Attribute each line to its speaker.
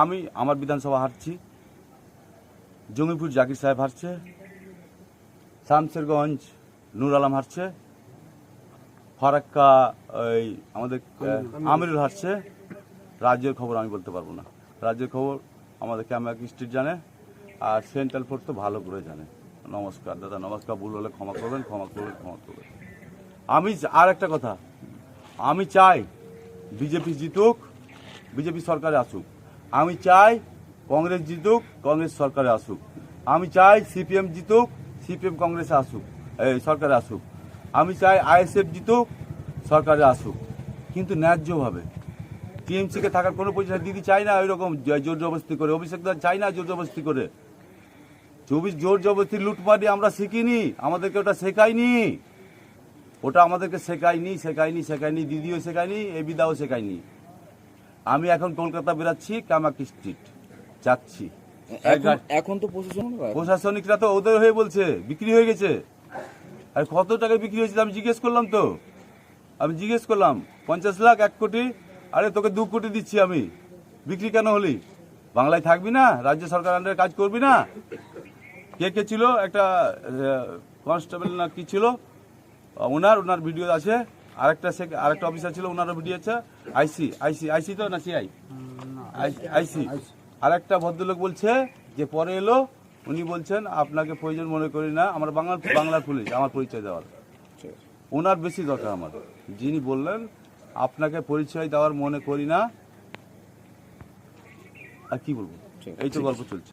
Speaker 1: আমি আমার বিধানসভা হারছি, জঙ্গিপুর জাকির সাহেব হারছে, শামসেরগঞ্জ নূর আলম হারছে, ফারাক্কা ওই আমাদের আমিরুল হারছে। রাজ্যের খবর আমি বলতে পারবো না, রাজ্যের খবর আমাদের ক্যামাক স্ট্রিট জানে, আর সেন্ট্রাল ফোর্স তো ভালো করে জানে। নমস্কার দাদা, নমস্কার। ভুল হলে ক্ষমা করবেন, ক্ষমা করবেন। আমি আর একটা কথা, আমি চাই বিজেপি জিতুক, বিজেপি সরকারে আসুক। আমি চাই কংগ্রেস জিতুক, কংগ্রেস সরকারে আসুক। আমি চাই সিপিএম জিতুক, সিপিএম কংগ্রেসে আসুক, সরকারে আসুক। আমি চাই আইএসএফ জিতুক, সরকারে আসুক, কিন্তু ন্যায্যভাবে। টিএমসিকে থাকার কোনো পজিশন দিদি চাই না ওই রকম জোর জবরদস্তি করে। অভিষেক দা চাই না জোর জবরদস্তি করে। জোর জবরদস্তি লুটপাটি আমরা শিখিনি, আমাদেরকে ওটা শেখায়নি, ওটা আমাদেরকে শেখায়নি, দিদিও শেখায়নি, এবিদাও শেখায়নি। আমি এখন কলকাতা বেরাচ্ছি, কামাক স্ট্রিট যাচ্ছি।
Speaker 2: এখন তো
Speaker 1: প্রশাসনিকরা তো ওদের হয়ে বলছে বিক্রি হয়ে গেছে। আর কত টাকায় বিক্রি হয়েছে আমি জিজ্ঞেস করলাম, 50 লাখ, 1 কোটি। আরে তোকে 2 কোটি দিচ্ছি আমি, বিক্রি কেন হলি? বাংলায় থাকবি না? রাজ্য সরকার আন্ডারে কাজ করবি না? কে ছিল একটা কনস্টেবল না কি ছিল, ওনার ভিডিও আছে। আরেকটা অফিসার ছিল, ওনারও ভিডিও আছে। আইসি তো না সিআই, আইসি। আর একটা ভদ্রলোক বলছে যে পরে এলো, উনি বলছেন আপনাকে প্রয়োজন মনে করি না, আমার বাংলার পুলিশ আমার পরিচয় দেওয়ার। ওনার বেশি দরকার আমার, যিনি বললেন আপনাকে পরিচয় দেওয়ার মনে করি না। আর কি বলবো, এই তো গল্প চলছে।